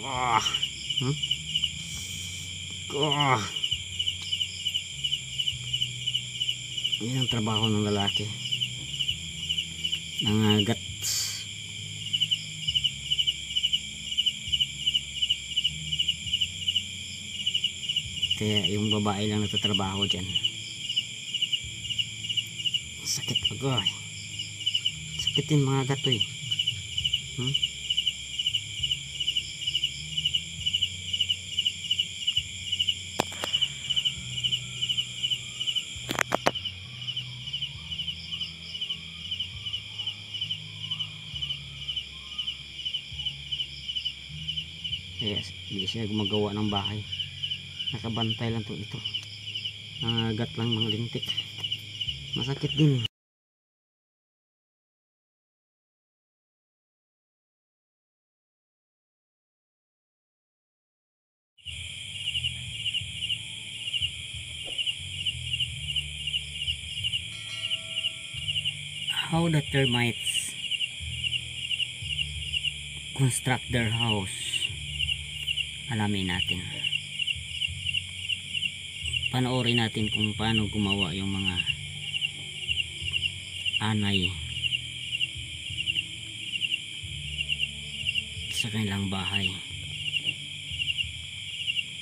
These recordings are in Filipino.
Ah. Hmm? Ah. Yan ang trabaho ng lalaki. Nangagat. Kaya yung babae lang nagtatrabaho dyan. Sakit agad. Sakitin mga gato eh. Hmm? Kaya hindi siya gumagawa ng bahay. Nakabantay lang ito. Nangagat lang mga lintik. Masakit din. How the termites construct their house, alamin natin. Panoorin natin kung paano gumawa yung mga anay sa kanilang bahay.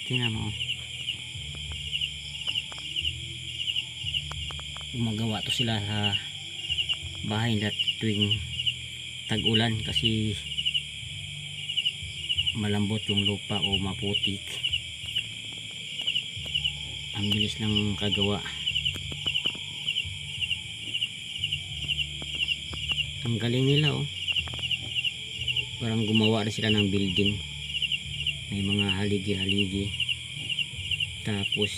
Tingnan mo, gumagawa to sila sa bahay na tuwing tag-ulan kasi malambot yung lupa o maputik. Ang bilis lang kagawa. Ang galing nila oh. Parang gumawa na sila ng building. May mga haligi-haligi. Tapos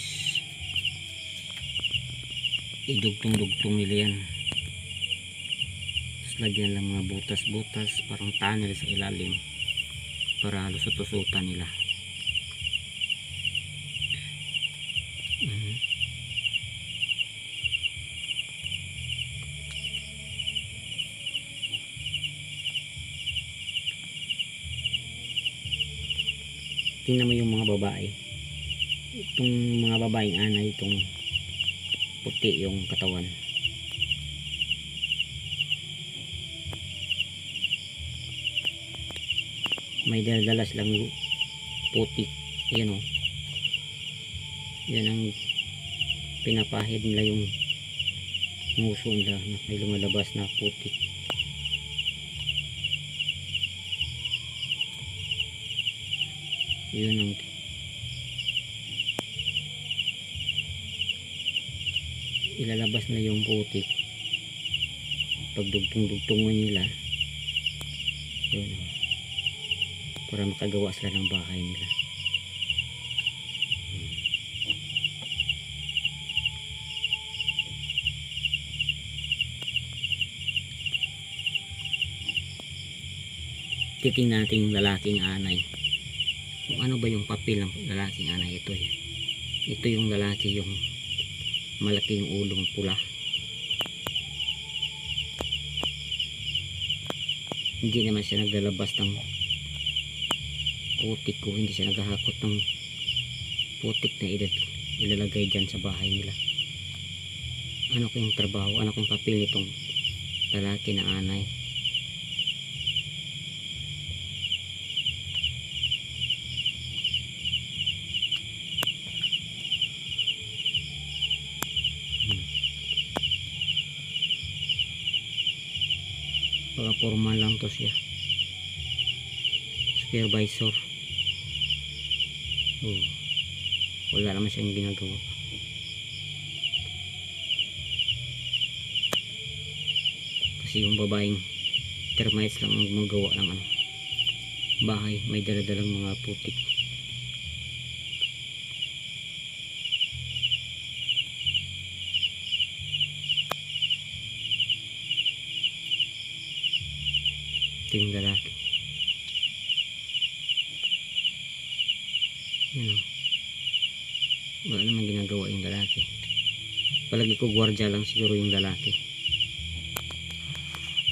idugtong-dugtong nila yan. Tapos lagyan lang mga butas-butas, parang tunnel sa ilalim para lusot-lusutan nila. Tingnan mo yung mga babae. Itong mga babaeng anay, itong puti yung katawan. May dala silang putik. Yan o. Yan ang pinapahid nila yung nguso nila na may lumalabas na putik. Yun ang ilalabas na yung putik pag dugtong-dugtungan nila. Yun, para makagawa sila ng bahay nila. Titingnan natin yung lalaking anay. Kung ano ba yung papel ng lalaking anay. Ito yan. Ito yung lalaki, yung malaki yung ulong pula. Hindi naman siya naglalabas ng putik ko. Hindi siya naghahakot ng putik na ilalagay dyan sa bahay nila. Ano kayong trabaho? Ano kayong papel nitong lalaki na anay? Baka formal lang to siya. Supervisor. Oh, wala naman siyang ginagawa. Kasi yung babaeng termites lang ang gumagawa ng bahay. May daladalang mga putik. Ito yung lalaki. Yan o. Wala naman ginagawa yung lalaki. Palagi ko gwardiya lang siguro yung lalaki.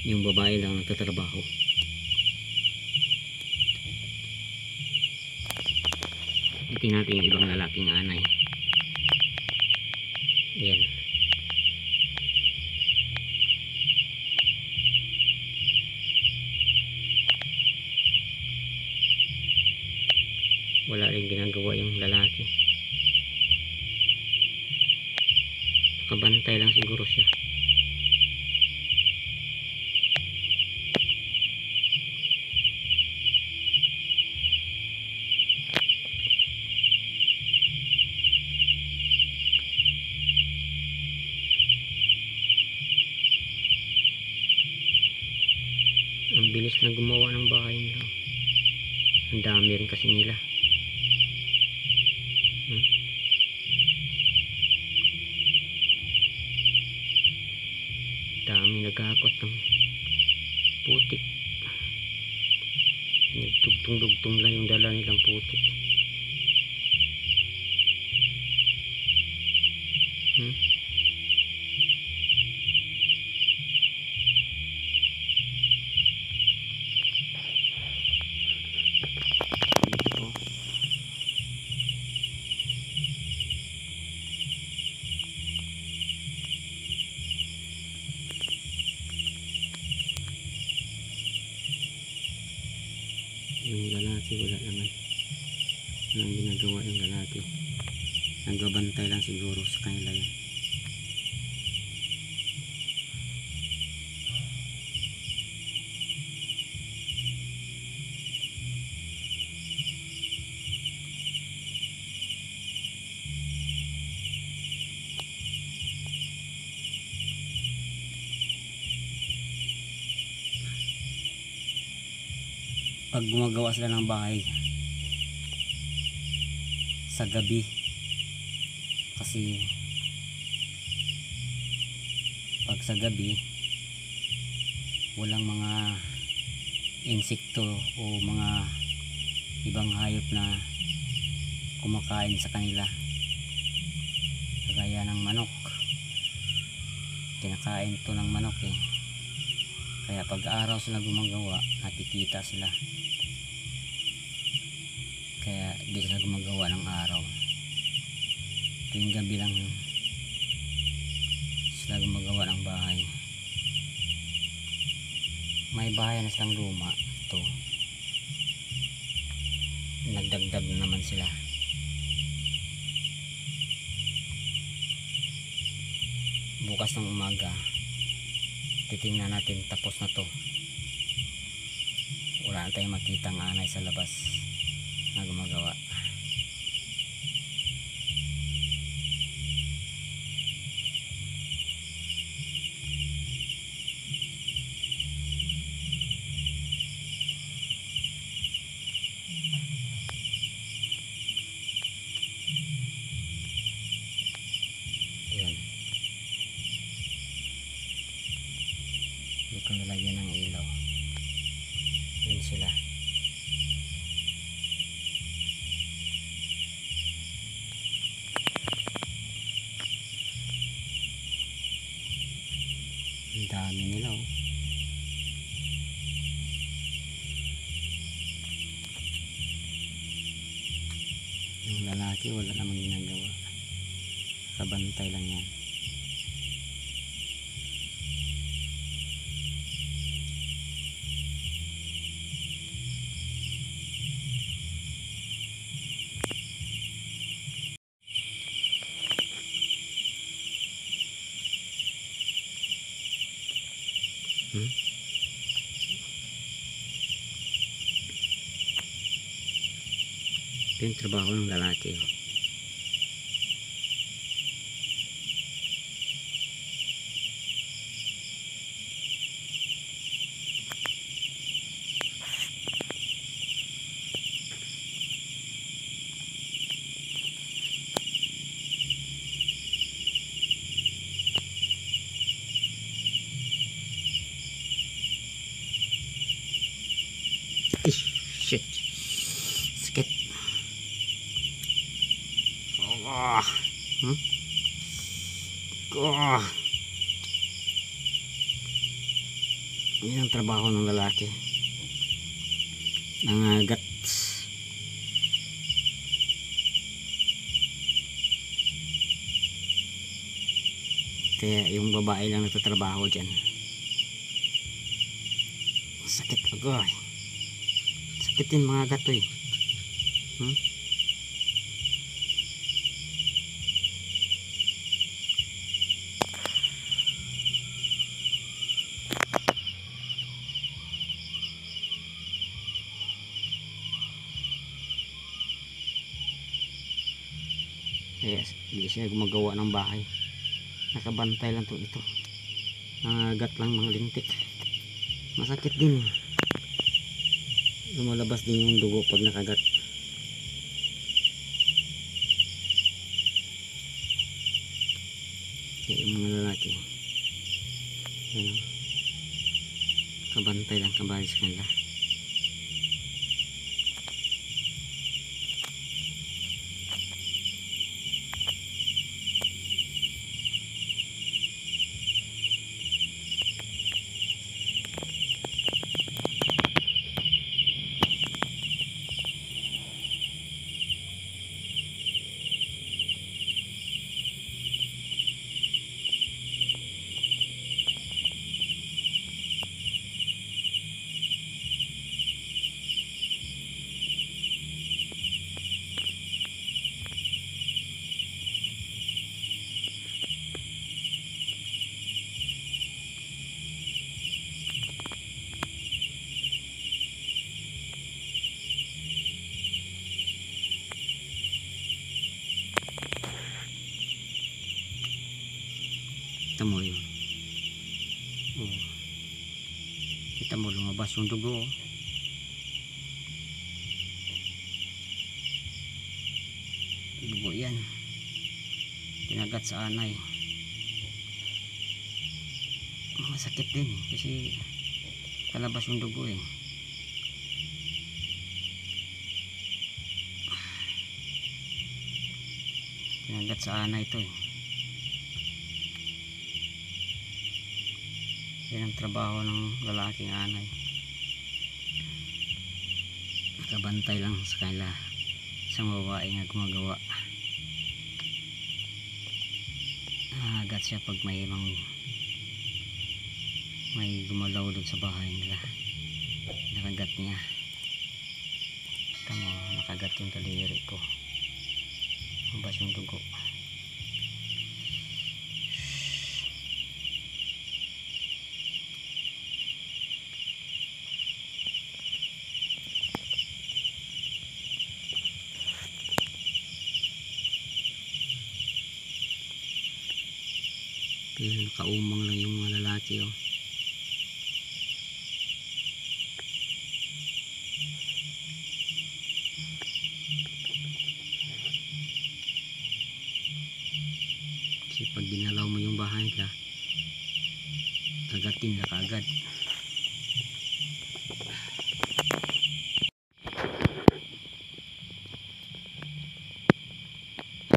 Yung babae lang nagtatrabaho. Tingnan natin yung ibang lalaking anay. Yan. Wala rin ginagawa yung lalaki. Nakabantay lang siguro siya. Ang bilis na gumawa ng bahay nila. Ang dami rin kasi nila. Dami naghahakot ng putik. Nagtugtong-dugtong lang yung dala nilang putik. Dito. Yung lalaki wala naman. Walang ginagawa yung lalaki. Nagbabantay lang siguro sa kanila yun. Pag gumagawa sila ng bahay sa gabi, kasi pag sa gabi walang mga insekto o mga ibang hayop na kumakain sa kanila, kagaya ng manok. Kinakain to ng manok eh, kaya pag araw sila gumagawa nakikita sila, kaya di sila gumagawa ng araw. Tuwing gabi lang sila gumagawa ng bahay. May bahay na silang luma ito, nagdagdag na naman sila. Bukas ng umaga titingnan natin tapos na to. Wala na tayong makitang anay sa labas na gumagawa. Yun, hindi ko nilagyan ng ilaw. Yun sila. Ang dami nila oh. Yung lalaki wala namang ginagawa, kabantay lang yan. Ito yung trabaho ng lalaki oh. Shit, sakit. Yan ang trabaho ng lalaki, nangagat. Kaya yung babae lang nagtatrabaho dyan. Sakit agay. Sakit din mga gatoy. Kaya hindi siya gumagawa ng bahay. Nakabantay lang to ito. Nangagat lang mga lintik. Masakit din. Lumalabas din yung dugo pag nakagat. Kaya yung mga lalaki, yun, kabantay lang, kabalis kanila. Kita mo yun. Oh. Kita mo lumabas yung dugo. Dugo yan. Pinagat sa anay. Masakit din kasi kalabas yung dugo eh. Pinagat sa anay ito eh. Yan ang trabaho ng lalaking anay. Nakabantay lang sa kanila. Isang babae nga gumagawa. Nakagat siya pag may gumalaw doon sa bahay nila. Nakagat niya. Tama, nakagat yung daliri ko. Mabas yung dugo. Kaya nakaumang lang yung mga lalaki oh. Kasi pag ginalaw mo yung bahay nila, kagatin na kaagad.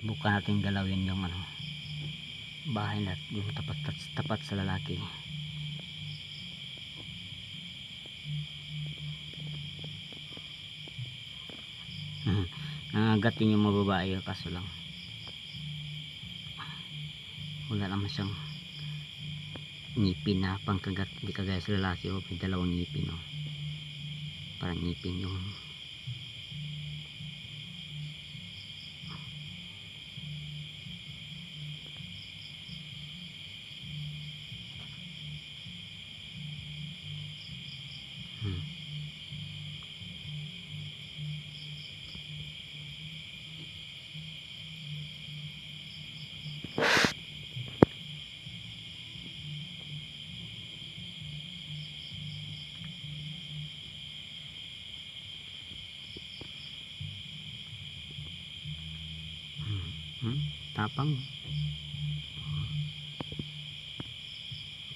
Subukan natin galawin yung bahay na yung tapat sa lalaki. Nangagat yung mga babae kaso lang wala naman siyang ngipin na pangkagat, hindi kagaya sa lalaki may dalawang ngipin parang ngipin yung tapang.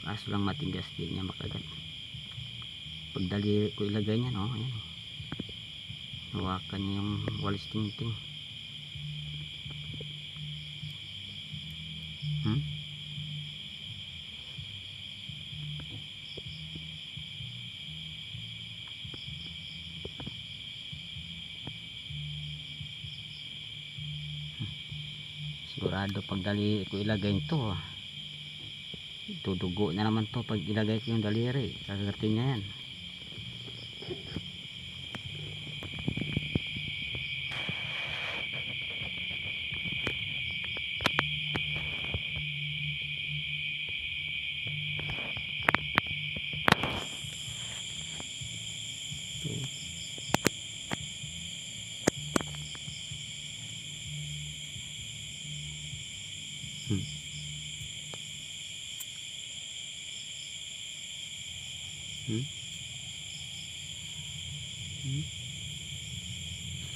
Kaso lang matigas din niya makagat. Pag daliri ko ilagay niya ayan. Hawakan niya yung walis tingting. Sigurado pag daliri ko ilagay ito tudugo na naman to pag ilagay ko yung daliri, kakagatin niya yan.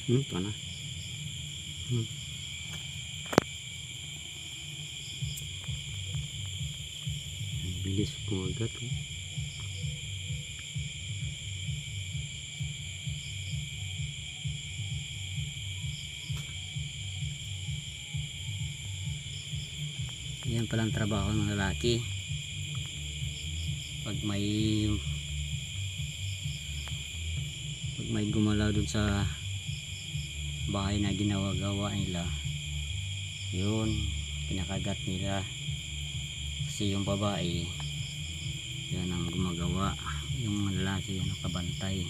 Ito na. Bilis ko agad. Yan palang trabaho ng lalaki. Pag may gumalaw dun sa bahay na ginawa-gawa nila, yun kinakagat nila, kasi yung babae yan ang gumagawa, yung lalaki yan ang kabantay.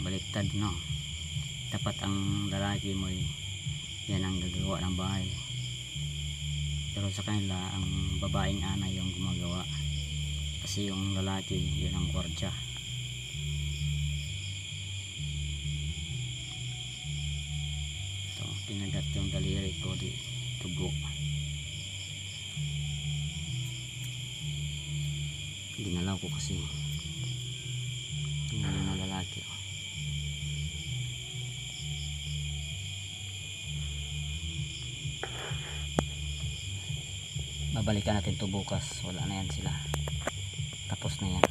Baliktad, no? Dapat ang lalaki mo yan ang gagawa ng bahay, pero sa kanila ang babaeng ana yung gumagawa, kasi yung lalaki yun ang gwardiya. So kinagat yung daliri ko, di tugo. Dinalaw ko kasi yung mga lalaki. Babalikan natin to bukas, wala na yan sila, tapos na yan.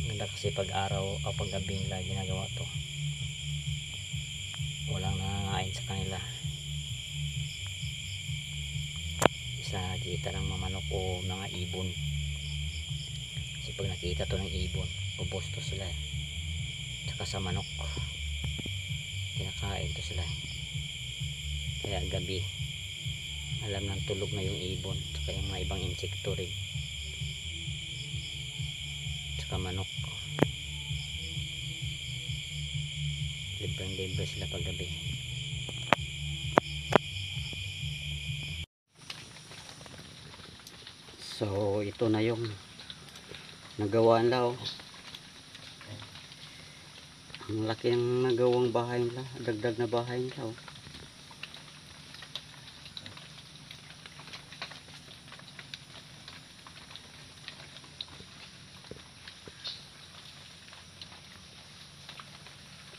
Ganda kasi pag araw o pag gabi nila ginagawa to, walang nangangain sa kanila. Isa nakikita ng mamanok o mga ibon, kasi pag nakita to ng ibon bubosto sila tsaka sa manok, kinakain to sila kaya gabi alam ng tulog na yung ibon tsaka yung mga ibang insekto rin tsaka manok, libre sila pag gabi. So ito na yung nagawa nila. Ang laki ng nagawang bahay nila, dagdag na bahay nila.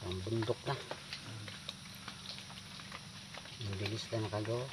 Ang bundok na. Ang bilis na nakagawa.